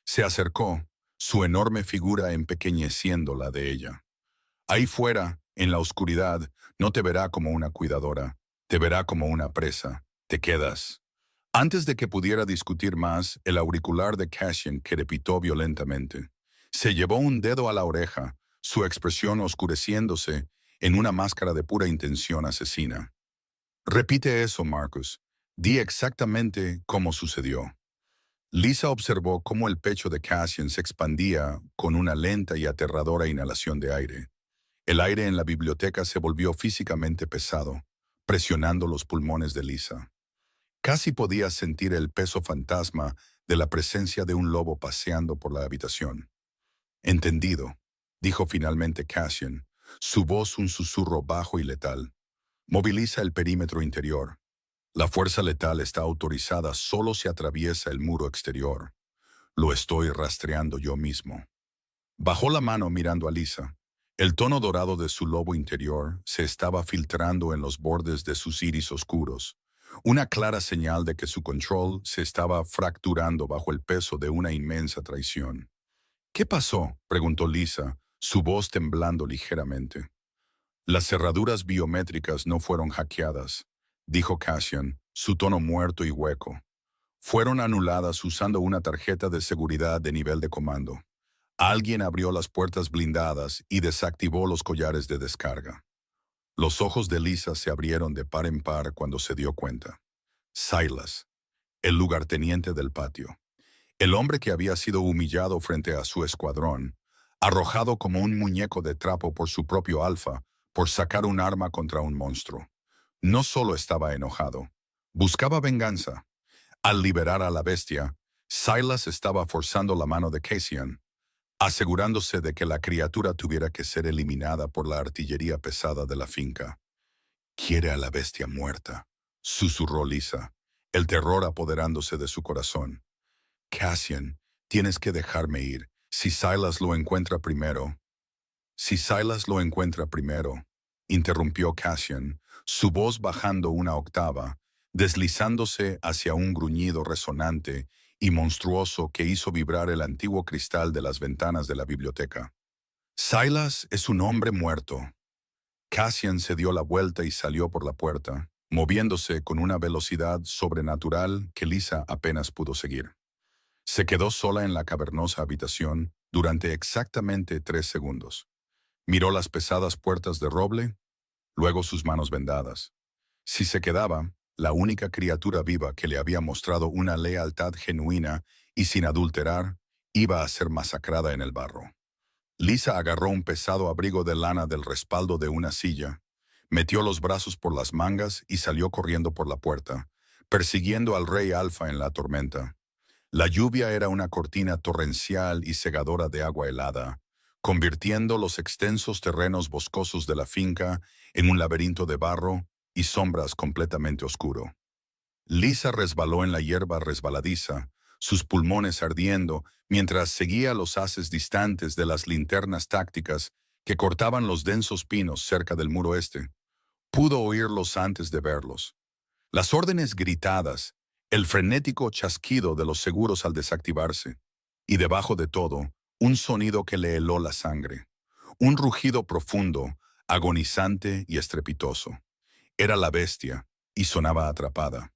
Se acercó, su enorme figura empequeñeciendo la de ella. Ahí fuera, en la oscuridad, no te verá como una cuidadora, te verá como una presa. Te quedas. Antes de que pudiera discutir más, el auricular de Cassian crepitó violentamente. Se llevó un dedo a la oreja, su expresión oscureciéndose en una máscara de pura intención asesina. Repite eso, Marcus. Di exactamente cómo sucedió. Lisa observó cómo el pecho de Cassian se expandía con una lenta y aterradora inhalación de aire. El aire en la biblioteca se volvió físicamente pesado, presionando los pulmones de Lisa. Casi podía sentir el peso fantasma de la presencia de un lobo paseando por la habitación. Entendido, dijo finalmente Cassian, su voz un susurro bajo y letal. Moviliza el perímetro interior. La fuerza letal está autorizada solo si atraviesa el muro exterior. Lo estoy rastreando yo mismo. Bajó la mano mirando a Lisa. El tono dorado de su lobo interior se estaba filtrando en los bordes de sus iris oscuros, una clara señal de que su control se estaba fracturando bajo el peso de una inmensa traición. ¿Qué pasó?, preguntó Lisa, su voz temblando ligeramente. Las cerraduras biométricas no fueron hackeadas, dijo Cassian, su tono muerto y hueco. Fueron anuladas usando una tarjeta de seguridad de nivel de comando. Alguien abrió las puertas blindadas y desactivó los collares de descarga. Los ojos de Lisa se abrieron de par en par cuando se dio cuenta. Silas, el lugarteniente del patio. El hombre que había sido humillado frente a su escuadrón, arrojado como un muñeco de trapo por su propio alfa, por sacar un arma contra un monstruo. No solo estaba enojado, buscaba venganza. Al liberar a la bestia, Silas estaba forzando la mano de Cassian, asegurándose de que la criatura tuviera que ser eliminada por la artillería pesada de la finca. Quiere a la bestia muerta, susurró Lisa, el terror apoderándose de su corazón. Cassian, tienes que dejarme ir. Si Silas lo encuentra primero. Si Silas lo encuentra primero, interrumpió Cassian, su voz bajando una octava, deslizándose hacia un gruñido resonante y monstruoso que hizo vibrar el antiguo cristal de las ventanas de la biblioteca. Silas es un hombre muerto. Cassian se dio la vuelta y salió por la puerta, moviéndose con una velocidad sobrenatural que Lisa apenas pudo seguir. Se quedó sola en la cavernosa habitación durante exactamente 3 segundos. Miró las pesadas puertas de roble, luego sus manos vendadas. Si se quedaba, la única criatura viva que le había mostrado una lealtad genuina y sin adulterar, iba a ser masacrada en el barro. Lisa agarró un pesado abrigo de lana del respaldo de una silla, metió los brazos por las mangas y salió corriendo por la puerta, persiguiendo al rey Alfa en la tormenta. La lluvia era una cortina torrencial y cegadora de agua helada, convirtiendo los extensos terrenos boscosos de la finca en un laberinto de barro y sombras completamente oscuro. Lisa resbaló en la hierba resbaladiza, sus pulmones ardiendo, mientras seguía los haces distantes de las linternas tácticas que cortaban los densos pinos cerca del muro este. Pudo oírlos antes de verlos. Las órdenes gritadas, el frenético chasquido de los seguros al desactivarse. y debajo de todo, un sonido que le heló la sangre. Un rugido profundo, agonizante y estrepitoso. Era la bestia, y sonaba atrapada.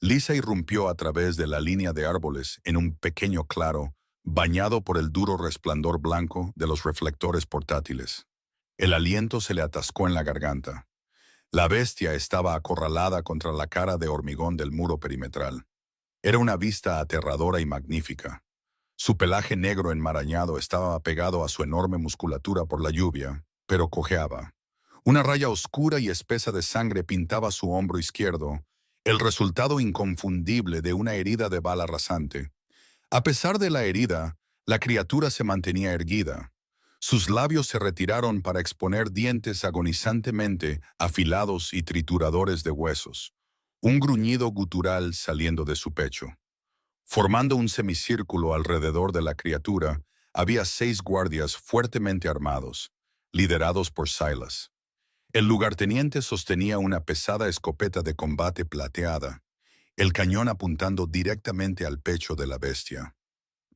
Lisa irrumpió a través de la línea de árboles en un pequeño claro, bañado por el duro resplandor blanco de los reflectores portátiles. El aliento se le atascó en la garganta. La bestia estaba acorralada contra la cara de hormigón del muro perimetral. Era una vista aterradora y magnífica. Su pelaje negro enmarañado estaba pegado a su enorme musculatura por la lluvia, pero cojeaba. Una raya oscura y espesa de sangre pintaba su hombro izquierdo, el resultado inconfundible de una herida de bala rasante. A pesar de la herida, la criatura se mantenía erguida. Sus labios se retiraron para exponer dientes agonizantemente afilados y trituradores de huesos. Un gruñido gutural saliendo de su pecho. Formando un semicírculo alrededor de la criatura, había 6 guardias fuertemente armados, liderados por Silas. El lugarteniente sostenía una pesada escopeta de combate plateada, el cañón apuntando directamente al pecho de la bestia.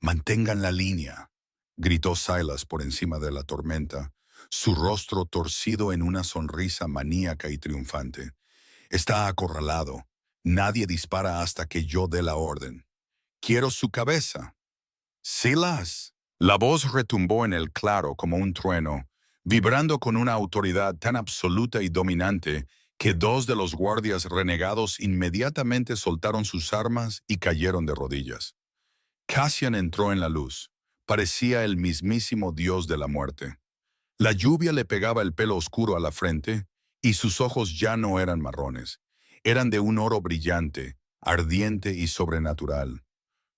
«Mantengan la línea», gritó Silas por encima de la tormenta, su rostro torcido en una sonrisa maníaca y triunfante. «Está acorralado. Nadie dispara hasta que yo dé la orden. Quiero su cabeza». «Silas». La voz retumbó en el claro como un trueno, vibrando con una autoridad tan absoluta y dominante que 2 de los guardias renegados inmediatamente soltaron sus armas y cayeron de rodillas. Cassian entró en la luz. Parecía el mismísimo dios de la muerte. La lluvia le pegaba el pelo oscuro a la frente y sus ojos ya no eran marrones. Eran de un oro brillante, ardiente y sobrenatural.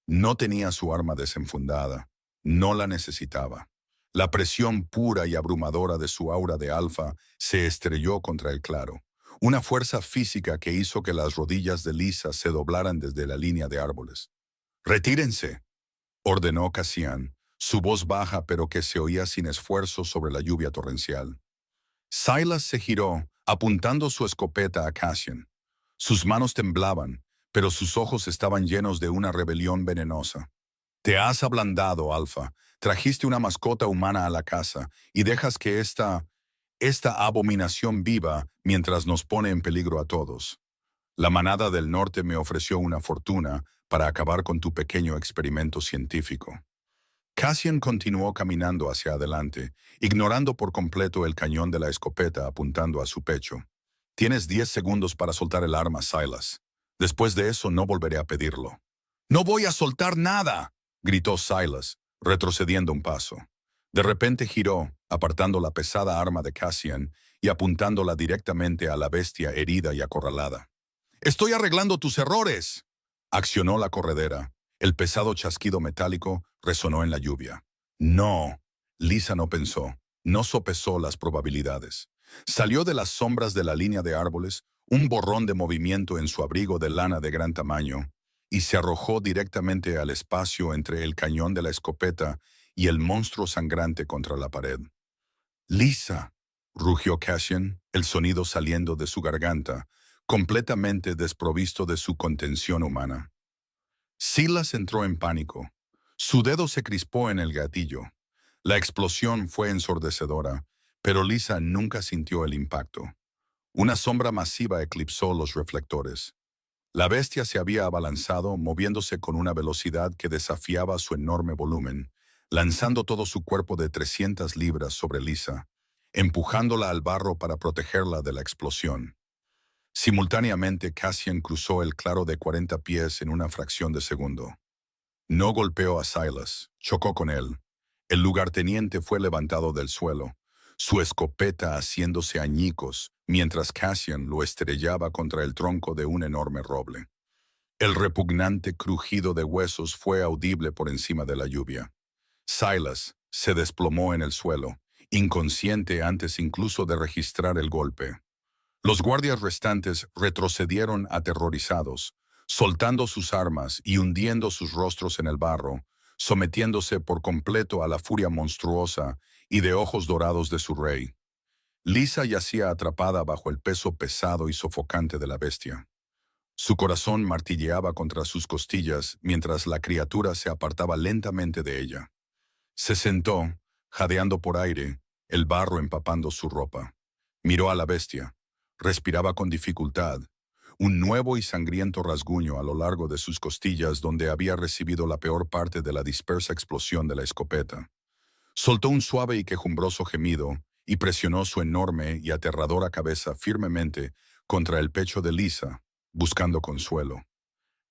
No tenía su arma desenfundada. No la necesitaba. La presión pura y abrumadora de su aura de alfa se estrelló contra el claro. Una fuerza física que hizo que las rodillas de Lisa se doblaran desde la línea de árboles. «Retírense», ordenó Cassian, su voz baja pero que se oía sin esfuerzo sobre la lluvia torrencial. Silas se giró, apuntando su escopeta a Cassian. Sus manos temblaban, pero sus ojos estaban llenos de una rebelión venenosa. «Te has ablandado, Alfa. Trajiste una mascota humana a la casa y dejas que esta abominación viva mientras nos pone en peligro a todos. La manada del norte me ofreció una fortuna para acabar con tu pequeño experimento científico». Cassian continuó caminando hacia adelante, ignorando por completo el cañón de la escopeta apuntando a su pecho. «Tienes 10 segundos para soltar el arma, Silas. Después de eso no volveré a pedirlo». «No voy a soltar nada», gritó Silas, retrocediendo un paso. De repente giró, apartando la pesada arma de Cassian y apuntándola directamente a la bestia herida y acorralada. «Estoy arreglando tus errores». Accionó la corredera. El pesado chasquido metálico resonó en la lluvia. «No». Lisa no pensó, no sopesó las probabilidades. Salió de las sombras de la línea de árboles, un borrón de movimiento en su abrigo de lana de gran tamaño, y se arrojó directamente al espacio entre el cañón de la escopeta y el monstruo sangrante contra la pared. «Lisa», rugió Cassian, el sonido saliendo de su garganta, completamente desprovisto de su contención humana. Silas entró en pánico. Su dedo se crispó en el gatillo. La explosión fue ensordecedora, pero Lisa nunca sintió el impacto. Una sombra masiva eclipsó los reflectores. La bestia se había abalanzado, moviéndose con una velocidad que desafiaba su enorme volumen, lanzando todo su cuerpo de 300 libras sobre Lisa, empujándola al barro para protegerla de la explosión. Simultáneamente, Cassian cruzó el claro de 40 pies en una fracción de segundo. No golpeó a Silas, chocó con él. El lugarteniente fue levantado del suelo, su escopeta haciéndose añicos, mientras Cassian lo estrellaba contra el tronco de un enorme roble. El repugnante crujido de huesos fue audible por encima de la lluvia. Silas se desplomó en el suelo, inconsciente antes incluso de registrar el golpe. Los guardias restantes retrocedieron aterrorizados, soltando sus armas y hundiendo sus rostros en el barro, sometiéndose por completo a la furia monstruosa y de ojos dorados de su rey. Lisa yacía atrapada bajo el peso pesado y sofocante de la bestia. Su corazón martilleaba contra sus costillas mientras la criatura se apartaba lentamente de ella. Se sentó, jadeando por aire, el barro empapando su ropa. Miró a la bestia. Respiraba con dificultad. Un nuevo y sangriento rasguño a lo largo de sus costillas donde había recibido la peor parte de la dispersa explosión de la escopeta. Soltó un suave y quejumbroso gemido y presionó su enorme y aterradora cabeza firmemente contra el pecho de Lisa, buscando consuelo.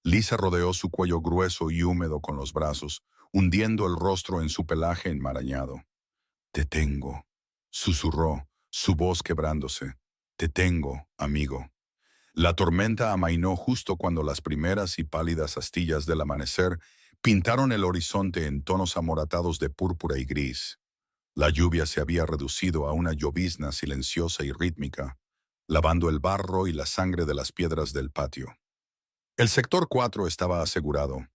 Lisa rodeó su cuello grueso y húmedo con los brazos, hundiendo el rostro en su pelaje enmarañado. «Te tengo», susurró, su voz quebrándose. «Te tengo, amigo». La tormenta amainó justo cuando las primeras y pálidas astillas del amanecer pintaron el horizonte en tonos amoratados de púrpura y gris. La lluvia se había reducido a una llovizna silenciosa y rítmica, lavando el barro y la sangre de las piedras del patio. El sector 4 estaba asegurado.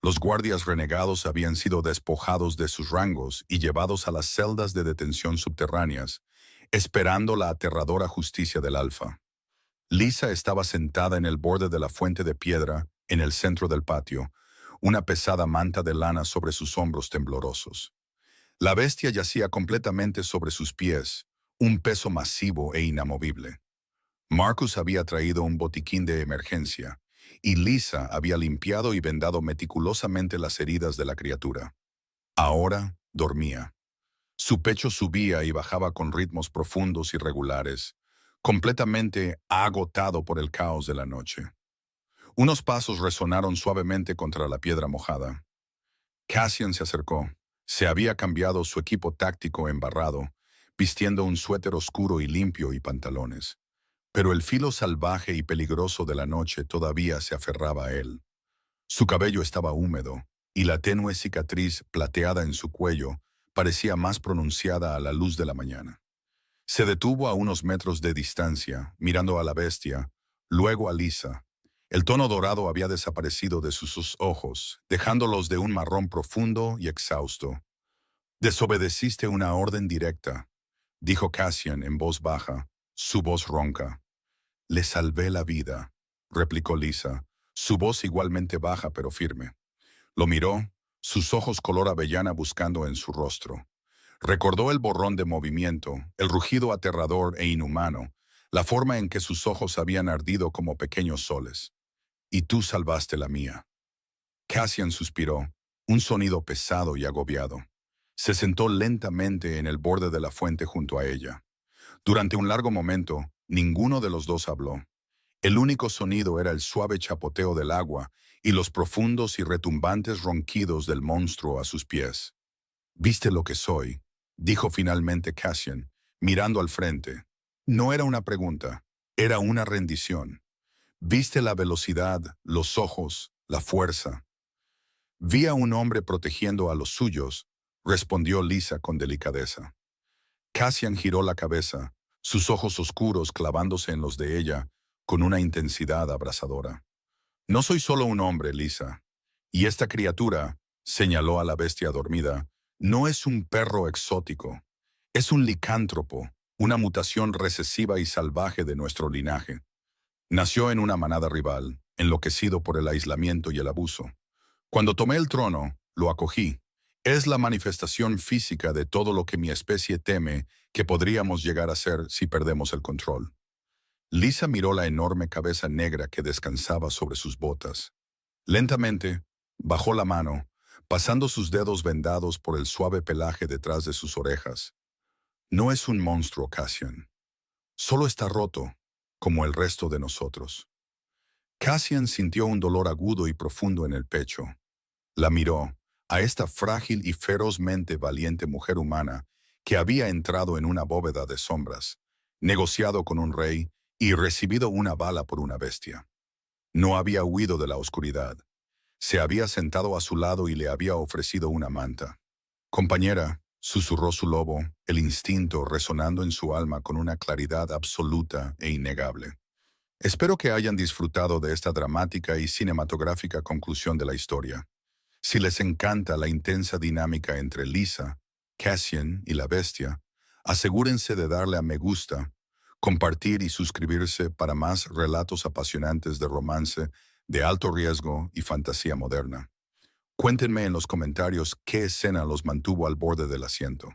Los guardias renegados habían sido despojados de sus rangos y llevados a las celdas de detención subterráneas, esperando la aterradora justicia del Alfa. Lisa estaba sentada en el borde de la fuente de piedra, en el centro del patio, una pesada manta de lana sobre sus hombros temblorosos. La bestia yacía completamente sobre sus pies, un peso masivo e inamovible. Marcus había traído un botiquín de emergencia, y Lisa había limpiado y vendado meticulosamente las heridas de la criatura. Ahora dormía. Su pecho subía y bajaba con ritmos profundos y regulares, completamente agotado por el caos de la noche. Unos pasos resonaron suavemente contra la piedra mojada. Cassian se acercó. Se había cambiado su equipo táctico embarrado, vistiendo un suéter oscuro y limpio y pantalones. Pero el filo salvaje y peligroso de la noche todavía se aferraba a él. Su cabello estaba húmedo, y la tenue cicatriz plateada en su cuello parecía más pronunciada a la luz de la mañana. Se detuvo a unos metros de distancia, mirando a la bestia, luego a Lisa. El tono dorado había desaparecido de sus ojos, dejándolos de un marrón profundo y exhausto. «Desobedeciste una orden directa», dijo Cassian en voz baja, su voz ronca. «Le salvé la vida», replicó Lisa, su voz igualmente baja pero firme. Lo miró, sus ojos color avellana buscando en su rostro. Recordó el borrón de movimiento, el rugido aterrador e inhumano, la forma en que sus ojos habían ardido como pequeños soles. «Y tú salvaste la mía». Cassian suspiró, un sonido pesado y agobiado. Se sentó lentamente en el borde de la fuente junto a ella. Durante un largo momento, ninguno de los dos habló. El único sonido era el suave chapoteo del agua y los profundos y retumbantes ronquidos del monstruo a sus pies. «¿Viste lo que soy?», dijo finalmente Cassian, mirando al frente. No era una pregunta, era una rendición. «¿Viste la velocidad, los ojos, la fuerza?» «Vi a un hombre protegiendo a los suyos», respondió Lisa con delicadeza. Cassian giró la cabeza, sus ojos oscuros clavándose en los de ella con una intensidad abrasadora. «No soy solo un hombre, Lisa. Y esta criatura», señaló a la bestia dormida, «no es un perro exótico. Es un licántropo, una mutación recesiva y salvaje de nuestro linaje. Nació en una manada rival, enloquecido por el aislamiento y el abuso. Cuando tomé el trono, lo acogí. Es la manifestación física de todo lo que mi especie teme que podríamos llegar a ser si perdemos el control». Lisa miró la enorme cabeza negra que descansaba sobre sus botas. Lentamente, bajó la mano, pasando sus dedos vendados por el suave pelaje detrás de sus orejas. «No es un monstruo, Cassian. Solo está roto, como el resto de nosotros». Cassian sintió un dolor agudo y profundo en el pecho. La miró, a esta frágil y ferozmente valiente mujer humana que había entrado en una bóveda de sombras, negociado con un rey y recibido una bala por una bestia. No había huido de la oscuridad. Se había sentado a su lado y le había ofrecido una manta. «Compañera», susurró su lobo, el instinto resonando en su alma con una claridad absoluta e innegable. «Espero que hayan disfrutado de esta dramática y cinematográfica conclusión de la historia. Si les encanta la intensa dinámica entre Lisa, Cassian y la bestia, asegúrense de darle a me gusta, compartir y suscribirse para más relatos apasionantes de romance, de alto riesgo y fantasía moderna. Cuéntenme en los comentarios qué escena los mantuvo al borde del asiento.